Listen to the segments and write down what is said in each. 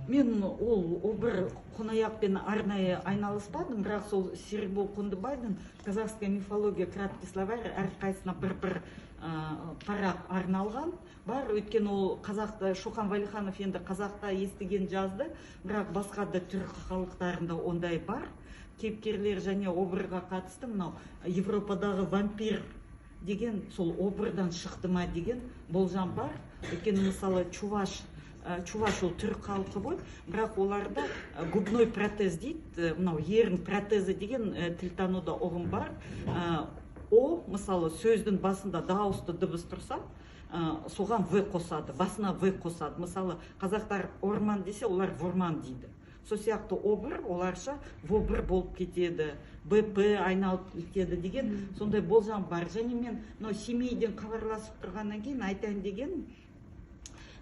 Мен ол бір қонаяқпен арнайы айналыспадым, бірақ сол Серікбол Қондыбайдың казахская мифология краткий словарь әрқайсысына бір парақ арналған бар. Өйткені ол қазақта, Шоқан Валиханов енді қазақта естіген жазды, бірақ басқа да түркі халықтарында ондай бар. Кейіпкерлер және обырға қатысты мынау Европадағы вампир деген сол обырдан шықты ма деген болжам бар. Өйткені мысалы Чуваш ол түрік халқы ғой, бірақ оларда губной протез дейді, мынау ерін протезі деген тілтануда ұғым бар. О, мысалы, сөздің басында дауысты дыбыс тұрса, соған В қосады, басына В қосады. Мысалы, қазақтар орман десе, олар ворман дейді. Сол сияқты обыр, оларша вобыр болып кетеді, БП айналып кетеді деген сондай болжам бар. Және мен Семейден хабарласып тұрғаннан кейін айтайын деген,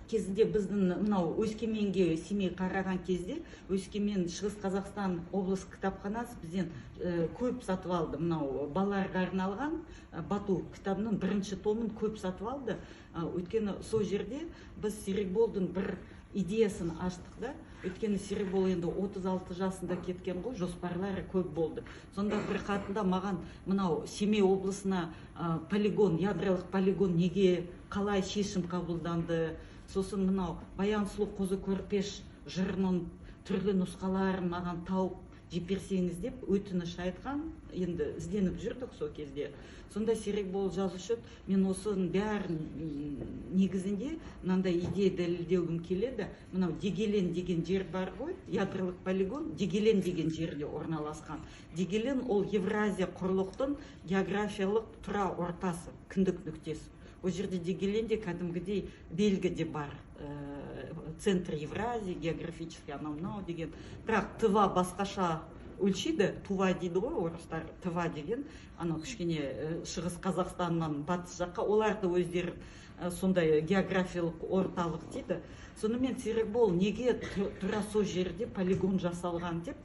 кезінде біздің мынау Өскеменге Семей қараған кезде Өскемен Шығыс Қазақстан облыс кітапханасы бізден көп сатып алды. Мынау балаларға арналған Бату кітабының бірінші томын көп сатып алды. Өйткені сол жерде біз Серікболдың бір идеясын аштық да. Өйткені Серікбол енді 36 жасында кеткен ғой, жоспарлары көп болды. Сонда бір хатында маған мынау Семей облысына полигон, ядролық полигон неге, қалай шешім қабылданды, сосын мынау Баян Сұлу Қозы Көрпеш жырының түрлі нұсқаларын маған тауып жіберсеңіз деп өтініш айтқан. Енді ізденіп жүрдік сол кезде. Сонда Серікбол жазушы, мен осының бәрін негізінде мынандай идея дәлелдеуім келеді. Мынау Дегелен деген жер бар ғой, ядролық полигон Дегелен деген жерде орналасқан. Дегелен ол Евразия құрлықтың географиялық тұра ортасы, кіндік нүктесі. Ол жерде Дегеленде кәдімгідей белгі де бар. Центр Евразии, географический анау деген. Бірақ Тыва басқаша өлшейді. Тува дейді ғой орыстар. Тыва деген, анау кішкене Шығыс Қазақстаннан батыс жаққа, оларды өздері сондай географиялық орталық дейді. Сонымен Серікбол неге тура сол жерде полигон жасалған деп,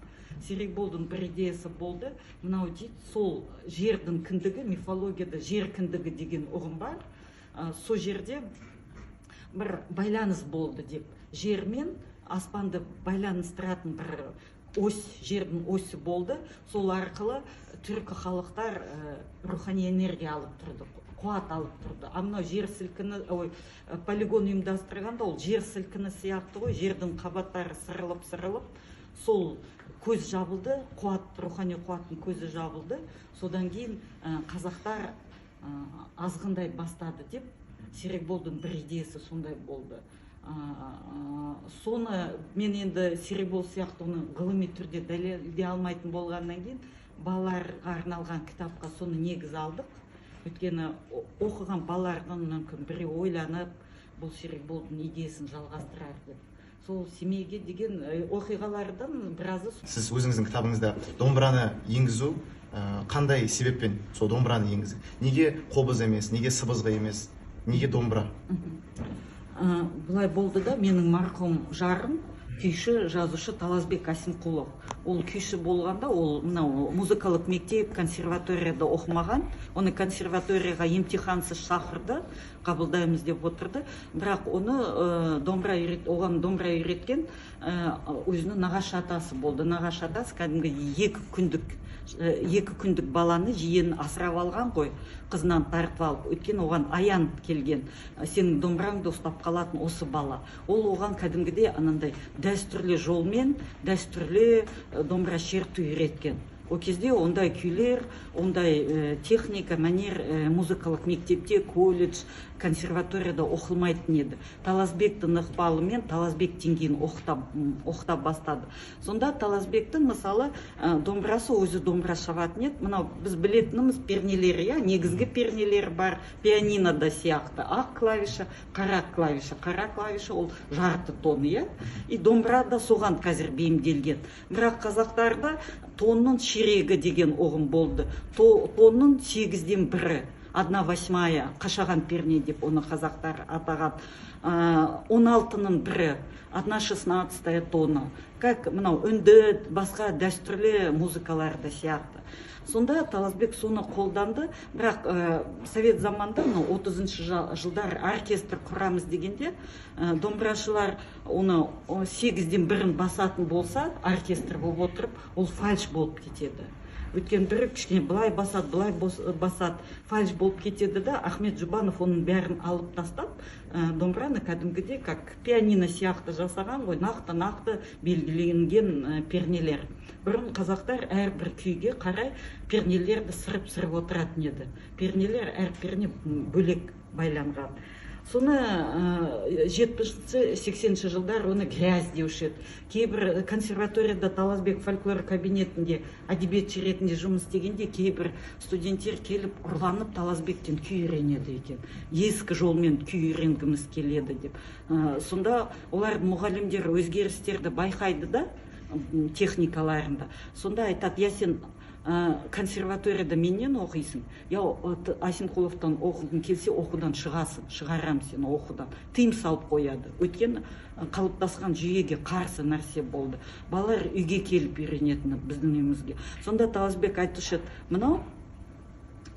Серікболдың бір идеясы болды. Мынау дейді, сол жердің кіндігі, мифологияда жер кіндігі деген ұғым бар. Сол жерде бір байланыс болды деп, жер мен аспанды байланыстыратын бір ось, жердің осі болды. Сол арқылы түркі халықтар рухани энергия алып тұрды, қуат алып тұрды. Мынау жер сілкіні, полигон ұйымдастырғанда ол жер сілкіні сияқты ғой, жердің қабаттары сырылып, сол көз жабылды, рухани қуаттың көзі жабылды. Содан кейін қазақтар азғындай бастады деп, Серікболдың бір идеясы сондай болды. Соны мен енді Серікбол сияқты оны ғылыми түрде дәлелдей алмайтын болғаннан кейін, балаларға арналған кітапқа соны негіз алдық. Өйткені оқыған балалардың мүмкін біреу ойланып, бұл Серікболдың идеясын жалғастырар деп. Сол Семейге деген оқиғалардың біразы. Сіз өзіңіздің кітабыңызда домбыраны енгізу қандай себеппен сол домбыраны енгізді? Неге қобыз емес, неге сыбызғы емес, неге домбыра? Бұлай болды да, менің марқұм жарым күйші жазушы Таласбек Әсімқұлов. Ол күйші болғанда, ол музыкалық мектеп, консерваторияда оқымаған. Оны консерваторияға емтихансыз шақырды, қабылдаймыз деп отырды. Бірақ оған домбыра үйреткен өзінің нағашы атасы болды. Нағашы атасы кәдімгі 2 күндік баланы жиен асырап алған ғой, қызынан тартып алып. Өйткені оған аян келген, сенің домбыраңды ұстап қалатын осы бала. Ол оған кәдімгідей анандай дәстүрлі жолмен, дәстүрлі домбыра шерту үйреткен. О кезде ондай күйлер, ондай техника, мәнер музыкалық мектепте, колледж, консерваторияда оқылмайтын еді. Таласбектің ықпалымен Таласбектен кейін оқыта бастады. Сонда Таласбектің мысалы домбырасы өзі домбыра шабатын еді. Мынау біз білетініміз пернелері, негізгі пернелері бар, пианинода сияқты. Ақ клавиша, қара клавиша. Қара клавиша ол жарты тоны, и домбыра да соған қазір бейімделген. Бірақ қазақтарда тонның ширегі деген ұғым болды. Тонның 8-ден 1. 1/8 қашаған перне деп оны қазақтар атаған, 16-ның бірі 1/16 тонна, как мынау үнді, басқа дәстүрлі музыкаларда сияқты. Сонда Таласбек соны қолданды, бірақ совет заманда 30-шы жылдар оркестр құрамыз дегенде, домбырашылар оны 8-ден 1-ін басатын болса, оркестр болып отырып, ол фальш болып кетеді. Өткен бірі кішкене былай басады, былай басады, фальш болып кетеді да, Ахмет Жұбанов оның бәрін алып тастап, домбыраны кәдімгідей, как пианино сияқты жасаған ғой, нақты белгіленген пернелер. Бұрын қазақтар әрбір күйге қарай пернелерді сырып отыратын еді. Пернелер әр перне бөлек байланған. Соны 70-80-ші жылдар оны грязь деуші еді. Кейбір консерваторияда Таласбек фольклор кабинетінде әдебиетші ретінде жұмыс істегенде кейбір студенттер келіп ұрланып Таласбектен күй үйренеді екен. Ескі жолмен күй үйренгіміз келеді деп. Сонда олар мұғалімдер өзгерістерді байқайды да, техникаларында. Сонда айтады, я сен консерваторияда менен оқисың, я Асенқұловтан оқығың келсе оқудан шығарам сені оқудан. Тыйым салып қояды. Өйткені қалыптасқан жүйеге қарсы нәрсе болды. Балалар үйге келіп үйренетіні біздің үйімізге. Сонда Таласбек айтушы, мынау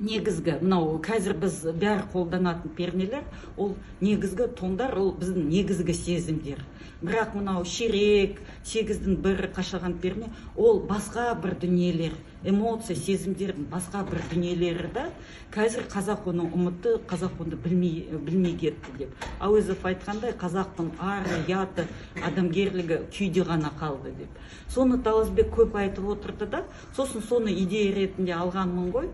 негізгі, мынау қазір біз бәрі қолданатын пернелер, ол негізгі тондар, ол біздің негізгі сезімдер. Бірақ мынау ширек, 8-дің 1-і қашаған перне, ол басқа бір дүниелер, эмоция, сезімдердің басқа бір дүниелері да, қазір қазақ оны ұмытты, қазақ оны білмей кетті деп. Әуезов айтқандай, қазақтың ары, яты, адамгерлігі күйде ғана қалды деп. Соны Таласбек көп айтып отырды да, сосын соны идея ретінде алғанмын ғой,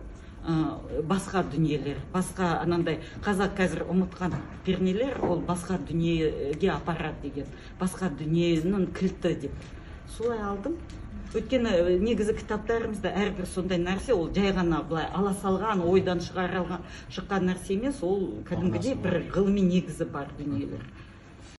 басқа дүниелер, басқа анандай қазақ қазір ұмытқан пернелер, ол басқа дүниеге апарады деген, басқа дүниенің кілті деп. Солай алдым. Өйткені негізі кітаптарымызда әрбір сондай нәрсе, ол жай ғана былай ала салған, ойдан шыққан нәрсе емес, ол кәдімгідей бір ғылыми негізі бар дүниелер.